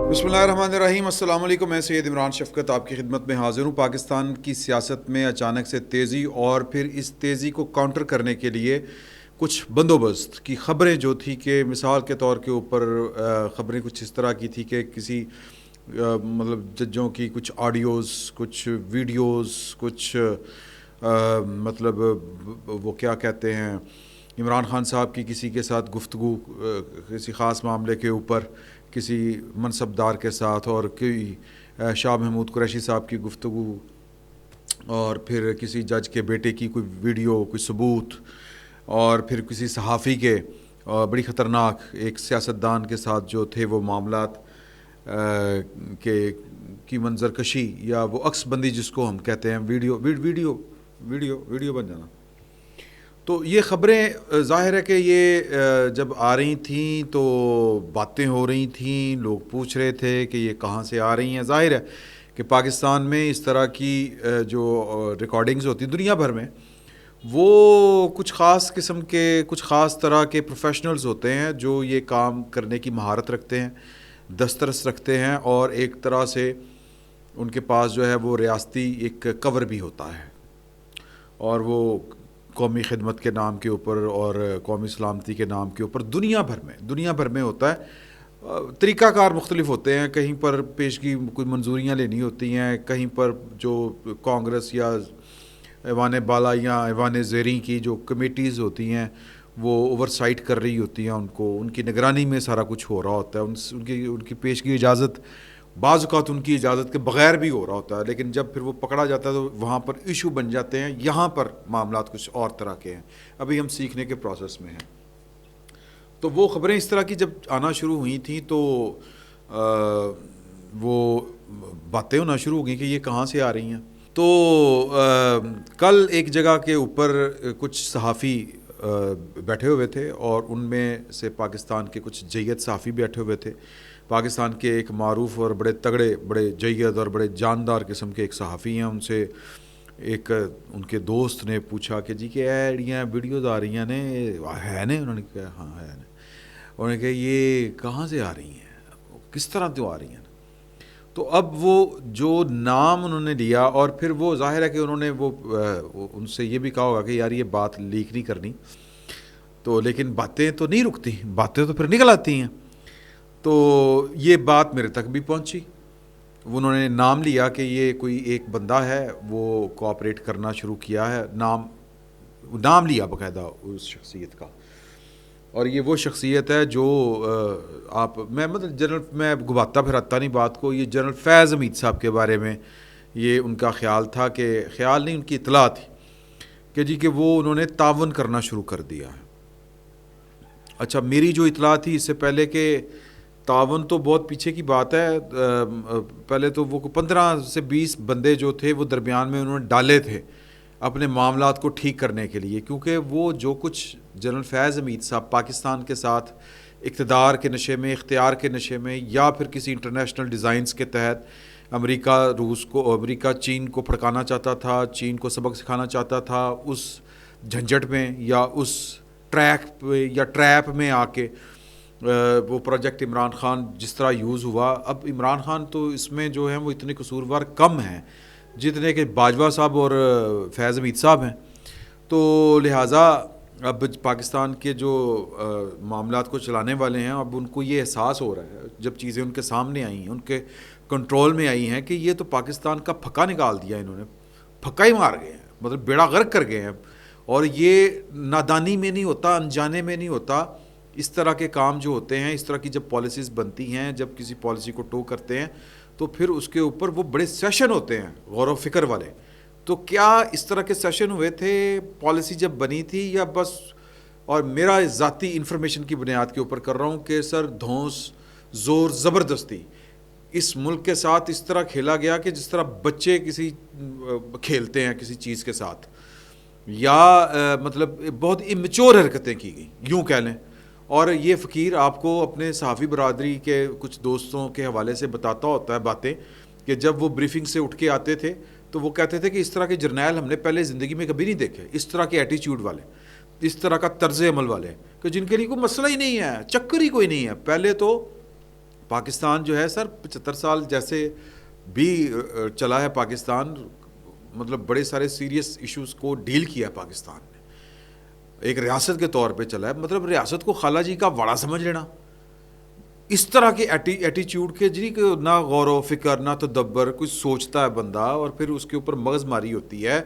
بسم اللہ الرحمن الرحیم. السلام علیکم. میں سید عمران شفقت آپ کی خدمت میں حاضر ہوں. پاکستان کی سیاست میں اچانک سے تیزی اور پھر اس تیزی کو کاؤنٹر کرنے کے لیے کچھ بندوبست کی خبریں جو تھی کہ مثال کے طور کے اوپر خبریں کچھ اس طرح کی تھی کہ کسی مطلب ججوں کی کچھ آڈیوز، کچھ ویڈیوز، کچھ مطلب وہ کیا کہتے ہیں، عمران خان صاحب کی کسی کے ساتھ گفتگو کسی خاص معاملے کے اوپر کسی منصبدار کے ساتھ، اور کوئی شاہ محمود قریشی صاحب کی گفتگو، اور پھر کسی جج کے بیٹے کی کوئی ویڈیو، کوئی ثبوت، اور پھر کسی صحافی کے بڑی خطرناک ایک سیاستدان کے ساتھ جو تھے وہ معاملات کی منظر کشی یا وہ عکس بندی جس کو ہم کہتے ہیں، ویڈیو بن جانا. تو یہ خبریں ظاہر ہے کہ یہ جب آ رہی تھیں تو باتیں ہو رہی تھیں، لوگ پوچھ رہے تھے کہ یہ کہاں سے آ رہی ہیں. ظاہر ہے کہ پاکستان میں اس طرح کی جو ریکارڈنگز ہوتی ہیں دنیا بھر میں، وہ کچھ خاص قسم کے، کچھ خاص طرح کے پروفیشنلز ہوتے ہیں جو یہ کام کرنے کی مہارت رکھتے ہیں، دسترس رکھتے ہیں، اور ایک طرح سے ان کے پاس جو ہے وہ ریاستی ایک کور بھی ہوتا ہے، اور وہ قومی خدمت کے نام کے اوپر اور قومی سلامتی کے نام کے اوپر دنیا بھر میں ہوتا ہے. طریقہ کار مختلف ہوتے ہیں. کہیں پر پیشگی کوئی منظوریاں لینی ہوتی ہیں، کہیں پر جو کانگریس یا ایوان بالا یا ایوان زیریں کی جو کمیٹیز ہوتی ہیں وہ اوور سائٹ کر رہی ہوتی ہیں، ان کی نگرانی میں سارا کچھ ہو رہا ہوتا ہے. ان کی پیشگی اجازت بعض اوقات ان کی اجازت کے بغیر بھی ہو رہا ہوتا ہے، لیکن جب پھر وہ پکڑا جاتا ہے تو وہاں پر ایشو بن جاتے ہیں. یہاں پر معاملات کچھ اور طرح کے ہیں، ابھی ہم سیکھنے کے پروسیس میں ہیں. تو وہ خبریں اس طرح کی جب آنا شروع ہوئی تھیں تو وہ باتیں ہونا شروع ہو گئیں کہ یہ کہاں سے آ رہی ہیں. تو کل ایک جگہ کے اوپر کچھ صحافی بیٹھے ہوئے تھے، اور ان میں سے پاکستان کے کچھ جید صحافی بیٹھے ہوئے تھے. پاکستان کے ایک معروف اور بڑے تگڑے، بڑے جید اور بڑے جاندار قسم کے ایک صحافی ہیں. ان سے ایک ان کے دوست نے پوچھا کہ جی کہ ایڈیاں ویڈیوز آ رہی ہیں نے ہے نے؟ انہوں نے کہا ہاں ہے نے. انہوں نے کہا یہ کہاں سے آ رہی ہیں، کس طرح تو آ رہی ہیں؟ تو اب وہ جو نام انہوں نے لیا، اور پھر وہ ظاہر ہے کہ انہوں نے وہ ان سے یہ بھی کہا ہوگا کہ یار یہ بات لیک نہیں کرنی، تو لیکن باتیں تو نہیں رکتی، باتیں تو پھر نکل آتی ہیں. تو یہ بات میرے تک بھی پہنچی. انہوں نے نام لیا کہ یہ کوئی ایک بندہ ہے، وہ کوآپریٹ کرنا شروع کیا ہے. نام لیا باقاعدہ اس شخصیت کا، اور یہ وہ شخصیت ہے جو میں مطلب جنرل، میں گھباتا پھراتا نہیں بات کو، یہ جنرل فیض حمید صاحب کے بارے میں یہ ان کا خیال تھا، کہ خیال نہیں، ان کی اطلاع تھی کہ جی کہ وہ انہوں نے تعاون کرنا شروع کر دیا ہے. اچھا، میری جو اطلاع تھی اس سے پہلے کہ تعاون تو بہت پیچھے کی بات ہے. پہلے تو وہ 15 سے 20 بندے جو تھے وہ درمیان میں انہوں نے ڈالے تھے اپنے معاملات کو ٹھیک کرنے کے لیے، کیونکہ وہ جو کچھ جنرل فیض حمید صاحب پاکستان کے ساتھ اقتدار کے نشے میں، اختیار کے نشے میں، یا پھر کسی انٹرنیشنل ڈیزائنز کے تحت امریکہ چین کو پھڑکانا چاہتا تھا، چین کو سبق سکھانا چاہتا تھا، اس جھنجٹ میں یا اس ٹریک پہ یا ٹریپ میں آ کے وہ پروجیکٹ عمران خان جس طرح یوز ہوا. اب عمران خان تو اس میں جو ہیں وہ اتنے قصوروار کم ہیں جتنے کہ باجوہ صاحب اور فیض حمید صاحب ہیں. تو لہٰذا اب پاکستان کے جو معاملات کو چلانے والے ہیں، اب ان کو یہ احساس ہو رہا ہے جب چیزیں ان کے سامنے آئی ہیں، ان کے کنٹرول میں آئی ہیں، کہ یہ تو پاکستان کا پھکا نکال دیا انہوں نے، پھکا ہی مار گئے ہیں، مطلب بیڑا غرق کر گئے ہیں. اور یہ نادانی میں نہیں ہوتا، انجانے میں نہیں ہوتا. اس طرح کے کام جو ہوتے ہیں، اس طرح کی جب پالیسیز بنتی ہیں، جب کسی پالیسی کو ٹو کرتے ہیں تو پھر اس کے اوپر وہ بڑے سیشن ہوتے ہیں غور و فکر والے. تو کیا اس طرح کے سیشن ہوئے تھے پالیسی جب بنی تھی، یا بس؟ اور میرا ذاتی انفارمیشن کی بنیاد کے اوپر کر رہا ہوں کہ سر دھونس، زور، زبردستی اس ملک کے ساتھ اس طرح کھیلا گیا کہ جس طرح بچے کسی کھیلتے ہیں کسی چیز کے ساتھ، یا مطلب بہت امیچور حرکتیں کی گئیں یوں کہہ لیں. اور یہ فقیر آپ کو اپنے صحافی برادری کے کچھ دوستوں کے حوالے سے بتاتا ہوتا ہے باتیں، کہ جب وہ بریفنگ سے اٹھ کے آتے تھے تو وہ کہتے تھے کہ اس طرح کے جرنیل ہم نے پہلے زندگی میں کبھی نہیں دیکھے، اس طرح کے ایٹیچیوڈ والے، اس طرح کا طرز عمل والے، کہ جن کے لیے کوئی مسئلہ ہی نہیں ہے، چکر ہی کوئی نہیں ہے. پہلے تو پاکستان جو ہے سر 75 سال جیسے بھی چلا ہے پاکستان, مطلب بڑے سارے سیریس ایشوز کو ڈیل کیا ہے پاکستان نے, ایک ریاست کے طور پہ چلا ہے. مطلب ریاست کو خالہ جی کا واڑا سمجھ لینا, اس طرح کے ایٹیچیوڈ کے جی کہ نہ غور و فکر نہ تدبر, کچھ سوچتا ہے بندہ اور پھر اس کے اوپر مغز ماری ہوتی ہے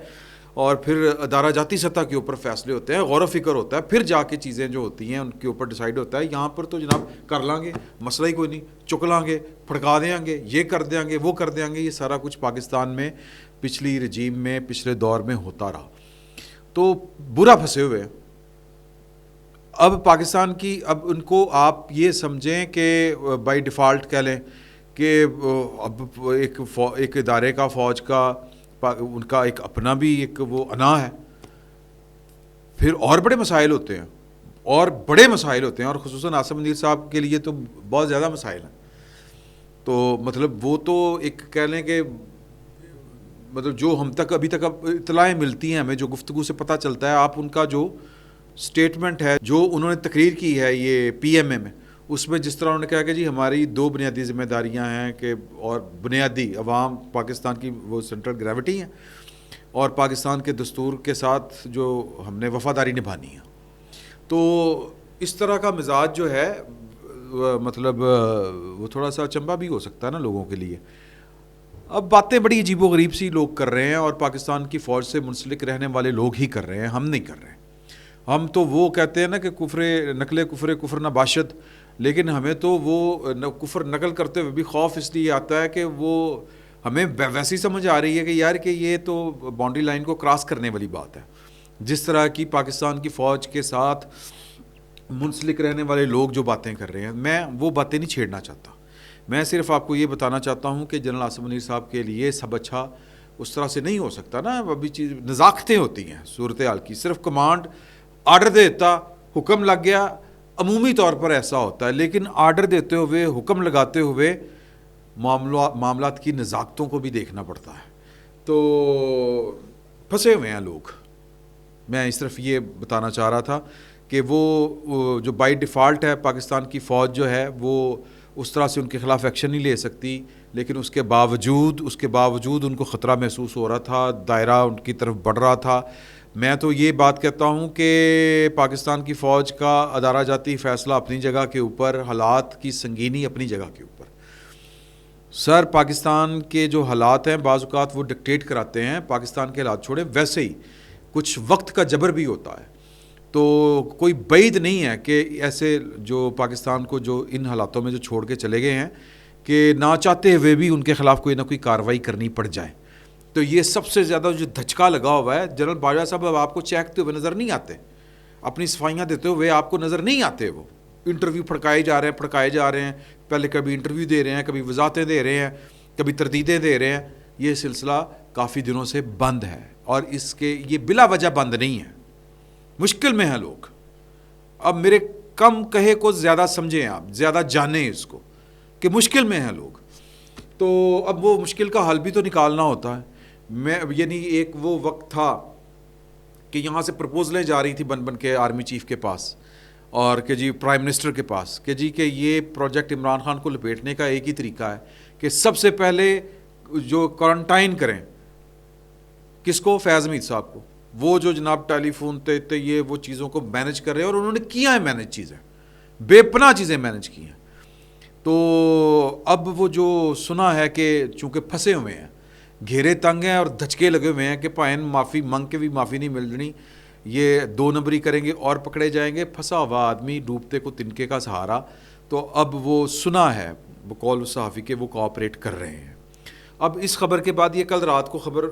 اور پھر ادارہ جاتی سطح کے اوپر فیصلے ہوتے ہیں, غور و فکر ہوتا ہے, پھر جا کے چیزیں جو ہوتی ہیں ان کے اوپر ڈیسائیڈ ہوتا ہے. یہاں پر تو جناب کر لیں گے, مسئلہ ہی کوئی نہیں, چک لیں گے, پھڑکا دیں گے, یہ کر دیں گے, وہ کر دیں گے. یہ سارا کچھ پاکستان میں پچھلی رجیم میں پچھلے دور میں ہوتا رہا, تو برا پھنسے ہوئے ہیں. اب پاکستان کی, اب ان کو آپ یہ سمجھیں کہ بائی ڈیفالٹ کہہ لیں کہ اب ایک ادارے کا, فوج کا, ان کا ایک اپنا بھی ایک وہ انا ہے. پھر اور بڑے مسائل ہوتے ہیں, اور بڑے مسائل ہوتے ہیں, اور خصوصاً عاصم منیر صاحب کے لیے تو بہت زیادہ مسائل ہیں. تو مطلب وہ تو ایک کہہ لیں کہ مطلب جو ہم تک ابھی تک اب اطلاعیں ملتی ہیں ہمیں, جو گفتگو سے پتہ چلتا ہے, آپ ان کا جو اسٹیٹمنٹ ہے جو انہوں نے تقریر کی ہے یہ پی ایم اے میں, اس میں جس طرح انہوں نے کہا کہ جی ہماری 2 بنیادی ذمہ داریاں ہیں کہ, اور بنیادی عوام پاکستان کی وہ سینٹرل گریوٹی ہیں, اور پاکستان کے دستور کے ساتھ جو ہم نے وفاداری نبھانی ہے. تو اس طرح کا مزاج جو ہے مطلب وہ تھوڑا سا چمبا بھی ہو سکتا ہے نا لوگوں کے لیے. اب باتیں بڑی عجیب و غریب سی لوگ کر رہے ہیں, اور پاکستان کی فوج سے منسلک رہنے والے لوگ ہی کر رہے ہیں, ہم نہیں کر رہے ہیں. ہم تو وہ کہتے ہیں نا کہ نقل کفر نباشد, لیکن ہمیں تو وہ کفر نقل کرتے ہوئے بھی خوف اس لیے آتا ہے کہ وہ ہمیں ویسی سمجھ آ رہی ہے کہ یار کہ یہ تو باؤنڈری لائن کو کراس کرنے والی بات ہے. جس طرح کی پاکستان کی فوج کے ساتھ منسلک رہنے والے لوگ جو باتیں کر رہے ہیں, میں وہ باتیں نہیں چھیڑنا چاہتا. میں صرف آپ کو یہ بتانا چاہتا ہوں کہ جنرل عاصم منیر صاحب کے لیے سب اچھا اس طرح سے نہیں ہو سکتا نا. ابھی چیز نزاکتیں ہوتی ہیں صورتحال کی, صرف کمانڈ آرڈر دیتا, حکم لگ گیا, عمومی طور پر ایسا ہوتا ہے. لیکن آرڈر دیتے ہوئے, حکم لگاتے ہوئے معاملات کی نزاکتوں کو بھی دیکھنا پڑتا ہے. تو پھنسے ہوئے ہیں لوگ. میں صرف یہ بتانا چاہ رہا تھا کہ وہ جو بائی ڈیفالٹ ہے پاکستان کی فوج جو ہے وہ اس طرح سے ان کے خلاف ایکشن نہیں لے سکتی, لیکن اس کے باوجود ان کو خطرہ محسوس ہو رہا تھا, دائرہ ان کی طرف بڑھ رہا تھا. میں تو یہ بات کہتا ہوں کہ پاکستان کی فوج کا ادارہ جاتی فیصلہ اپنی جگہ کے اوپر, حالات کی سنگینی اپنی جگہ کے اوپر. سر پاکستان کے جو حالات ہیں بعض اوقات وہ ڈکٹیٹ کراتے ہیں, پاکستان کے حالات چھوڑیں, ویسے ہی کچھ وقت کا جبر بھی ہوتا ہے. تو کوئی بعید نہیں ہے کہ ایسے جو پاکستان کو جو ان حالاتوں میں جو چھوڑ کے چلے گئے ہیں کہ نہ چاہتے ہوئے بھی ان کے خلاف کوئی نہ کوئی کارروائی کرنی پڑ جائے. تو یہ سب سے زیادہ جو دھچکا لگا ہوا ہے, جنرل باجوہ صاحب اب آپ کو چیکتے ہوئے نظر نہیں آتے, اپنی صفائیاں دیتے ہوئے آپ کو نظر نہیں آتے. وہ انٹرویو پھڑکائے جا رہے ہیں, پہلے کبھی انٹرویو دے رہے ہیں, کبھی وضاحتیں دے رہے ہیں, کبھی تردیدیں دے رہے ہیں. یہ سلسلہ کافی دنوں سے بند ہے, اور اس کے یہ بلا وجہ بند نہیں ہے. مشکل میں ہیں لوگ. اب میرے کم کہے کو زیادہ سمجھیں, آپ زیادہ جانیں اس کو کہ مشکل میں ہیں لوگ. تو اب وہ مشکل کا حل بھی تو نکالنا ہوتا ہے. میں یعنی ایک وہ وقت تھا کہ یہاں سے پرپوزلیں جا رہی تھی بن کے آرمی چیف کے پاس اور کہ جی پرائم منسٹر کے پاس کہ جی کہ یہ پروجیکٹ عمران خان کو لپیٹنے کا ایک ہی طریقہ ہے کہ سب سے پہلے جو کوارنٹائن کریں کس کو, فیض حمید صاحب کو, وہ جو جناب ٹیلی فون تے یہ وہ چیزوں کو مینج کر رہے ہیں, اور انہوں نے کیا ہے مینج, چیزیں بے پناہ چیزیں مینج کی ہیں. تو اب وہ جو سنا ہے کہ چونکہ پھنسے ہوئے ہیں, گھیرے تنگ ہیں اور دھچکے لگے ہوئے ہیں کہ پائن معافی منگ کے بھی معافی نہیں ملنی, یہ 2 نمبری کریں گے اور پکڑے جائیں گے, پھنسا ہوا آدمی ڈوبتے کو تنکے کا سہارا. تو اب وہ سنا ہے بقول صحافی کہ وہ کوآپریٹ کر رہے ہیں. اب اس خبر کے بعد, یہ کل رات کو خبر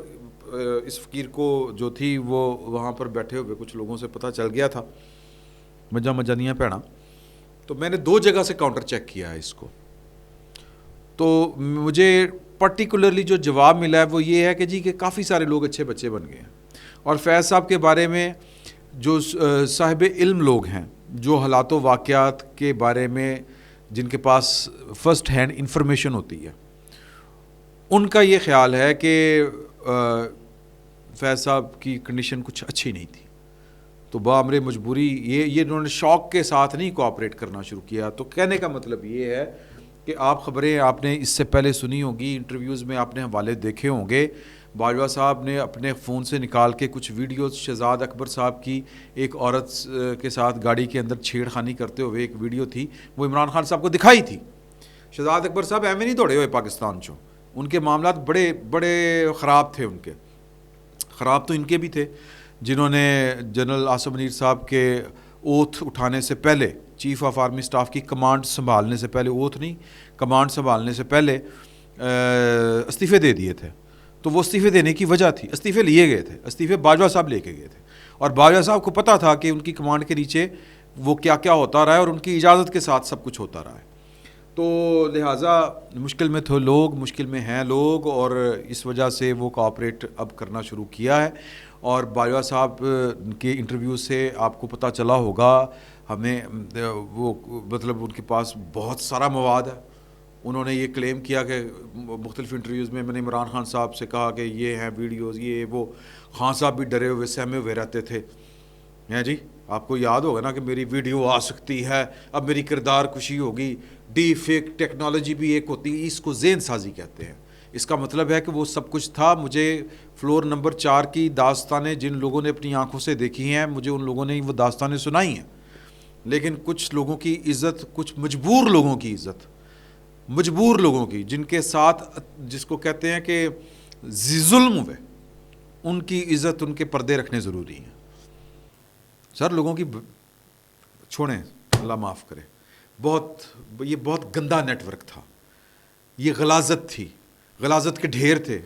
اس فقیر کو جو تھی وہ وہاں پر بیٹھے ہوئے کچھ لوگوں سے پتہ چل گیا تھا, مجانیاں پہنا. تو میں نے 2 جگہ سے کاؤنٹر چیک کیا ہے اس کو. تو مجھے پرٹیکولرلی جو جواب ملا ہے وہ یہ ہے کہ جی کہ کافی سارے لوگ اچھے بچے بن گئے ہیں, اور فیض صاحب کے بارے میں جو صاحب علم لوگ ہیں, جو حالات و واقعات کے بارے میں جن کے پاس فرسٹ ہینڈ انفارمیشن ہوتی ہے, ان کا یہ خیال ہے کہ فیض صاحب کی کنڈیشن کچھ اچھی نہیں تھی. تو بامر مجبوری یہ انہوں نے شوق کے ساتھ نہیں کوآپریٹ کرنا شروع کیا. تو کہنے کا مطلب یہ ہے کہ آپ خبریں آپ نے اس سے پہلے سنی ہوں گی, انٹرویوز میں آپ نے حوالے دیکھے ہوں گے. باجوہ صاحب نے اپنے فون سے نکال کے کچھ ویڈیوز شہزاد اکبر صاحب کی ایک عورت کے ساتھ گاڑی کے اندر چھیڑ خانی کرتے ہوئے ایک ویڈیو تھی, وہ عمران خان صاحب کو دکھائی تھی. شہزاد اکبر صاحب ایویں نہیں دوڑے ہوئے پاکستان چوں, ان کے معاملات بڑے بڑے خراب تھے. ان کے خراب تو ان کے بھی تھے, جنہوں نے جنرل عاصم منیر صاحب کے اوتھ اٹھانے سے پہلے, چیف آف آرمی اسٹاف کی کمانڈ سنبھالنے سے پہلے, اوتھ نہیں کمانڈ سنبھالنے سے پہلے استعفے دے دیے تھے. تو وہ استعفے دینے کی وجہ تھی, استعفے لیے گئے تھے, استعفے باجوہ صاحب لے کے گئے تھے, اور باجوہ صاحب کو پتہ تھا کہ ان کی کمانڈ کے نیچے وہ کیا کیا ہوتا رہا ہے اور ان کی اجازت کے ساتھ سب کچھ ہوتا رہا ہے. تو لہٰذا مشکل میں تھے لوگ, مشکل میں ہیں لوگ, اور اس وجہ سے وہ کوآپریٹ اب کرنا شروع کیا ہے. اور باجوہ صاحب کے انٹرویو سے آپ کو پتہ چلا ہوگا ہمیں, وہ مطلب ان کے پاس بہت سارا مواد ہے. انہوں نے یہ کلیم کیا کہ مختلف انٹرویوز میں نے عمران خان صاحب سے کہا کہ یہ ہیں ویڈیوز, یہ وہ. خان صاحب بھی ڈرے ہوئے سہمے ہوئے رہتے تھے. ہیں جی, آپ کو یاد ہوگا نا کہ میری ویڈیو آ سکتی ہے, اب میری کردار کشی ہوگی. ڈی فیک ٹیکنالوجی بھی ایک ہوتی ہے, اس کو ذہن سازی کہتے ہیں. اس کا مطلب ہے کہ وہ سب کچھ تھا. مجھے فلور نمبر 4 کی داستانیں جن لوگوں نے اپنی آنکھوں سے دیکھی ہیں, مجھے ان لوگوں نے وہ داستانیں سنائی ہیں. لیکن کچھ لوگوں کی عزت, کچھ مجبور لوگوں کی عزت, مجبور لوگوں کی, جن کے ساتھ جس کو کہتے ہیں کہ ظلم ہوئے, ان کی عزت, ان کے پردے رکھنے ضروری ہیں. سر لوگوں کی چھوڑیں, اللہ معاف کرے, یہ بہت گندا نیٹ ورک تھا. یہ غلاظت تھی, غلاظت کے ڈھیر تھے.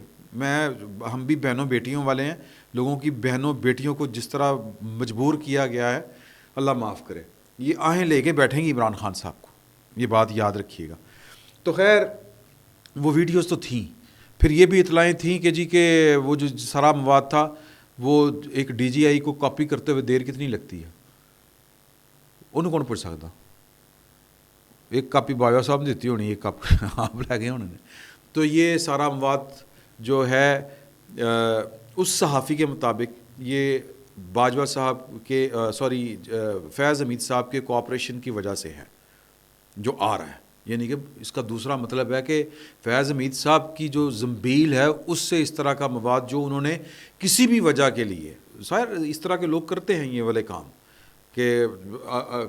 ہم بھی بہنوں بیٹیوں والے ہیں. لوگوں کی بہنوں بیٹیوں کو جس طرح مجبور کیا گیا ہے, اللہ معاف کرے. یہ آہیں لے کے بیٹھیں گی عمران خان صاحب کو, یہ بات یاد رکھیے گا. تو خیر وہ ویڈیوز تو تھیں. پھر یہ بھی اطلاعیں تھیں کہ جی کہ وہ جو سارا مواد تھا وہ ایک ڈی جی آئی کو کاپی کرتے ہوئے دیر کتنی لگتی ہے, انہوں کون پڑھ سکتا. ایک کاپی باجوہ صاحب نے دیتی ہونی, ایک کاپی آپ لے گئے انہوں نے. تو یہ سارا مواد جو ہے اس صحافی کے مطابق یہ باجوہ صاحب کے فیض حمید صاحب کے کوآپریشن کی وجہ سے ہے جو آ رہا ہے. یعنی کہ اس کا دوسرا مطلب ہے کہ فیض حمید صاحب کی جو زنبیل ہے اس سے اس طرح کا مواد جو انہوں نے کسی بھی وجہ کے لیے, ظاہر اس طرح کے لوگ کرتے ہیں یہ والے کام کہ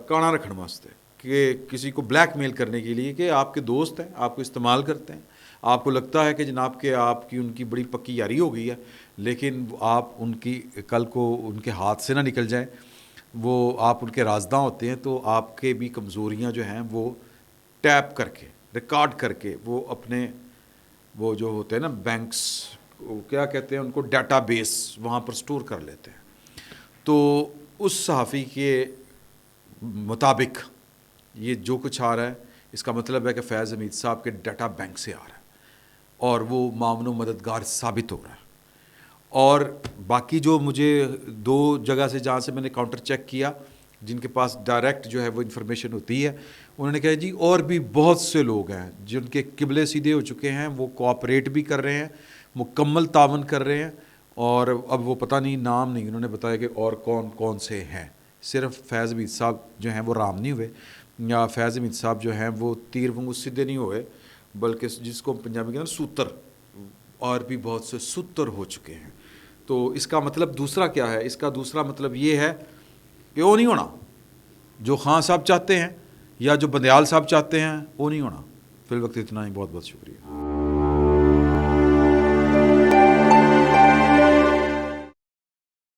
کانا رکھنے واسطے, کہ کسی کو بلیک میل کرنے کے لیے کہ آپ کے دوست ہیں, آپ کو استعمال کرتے ہیں, آپ کو لگتا ہے کہ جناب کہ آپ کی ان کی بڑی پکی یاری ہو گئی ہے, لیکن آپ ان کی کل کو ان کے ہاتھ سے نہ نکل جائیں, وہ آپ ان کے رازداں ہوتے ہیں, تو آپ کے بھی کمزوریاں جو ہیں وہ ٹیپ کر کے, ریکارڈ کر کے, وہ اپنے وہ جو ہوتے ہیں نا بینکس, کیا کہتے ہیں ان کو, ڈیٹا بیس, وہاں پر سٹور کر لیتے ہیں. تو اس صحافی کے مطابق یہ جو کچھ آ رہا ہے اس کا مطلب ہے کہ فیض حمید صاحب کے ڈیٹا بینک سے آ رہا ہے اور وہ معاون و مددگار ثابت ہو رہا ہے. اور باقی جو مجھے 2 جگہ سے جہاں سے میں نے کاؤنٹر چیک کیا, جن کے پاس ڈائریکٹ جو ہے وہ انفارمیشن ہوتی ہے, انہوں نے کہا جی اور بھی بہت سے لوگ ہیں جن کے قبلے سیدھے ہو چکے ہیں, وہ کوآپریٹ بھی کر رہے ہیں, مکمل تعاون کر رہے ہیں. اور اب وہ پتہ نہیں, نام نہیں انہوں نے بتایا کہ اور کون کون سے ہیں. صرف فیض حمید صاحب جو ہیں وہ رام نہیں ہوئے, یا فیض حمید صاحب جو ہیں وہ تیر وانگو سیدھے نہیں ہوئے, بلکہ جس کو پنجابی کہتے ہیں سوتر, اور بھی بہت سے سوتر ہو چکے ہیں. تو اس کا مطلب دوسرا کیا ہے؟ اس کا دوسرا مطلب یہ ہے کہ وہ نہیں ہونا جو خان صاحب چاہتے ہیں یا جو بندیال صاحب چاہتے ہیں, وہ نہیں ہونا. فی الوقت اتنا ہی, بہت بہت شکریہ.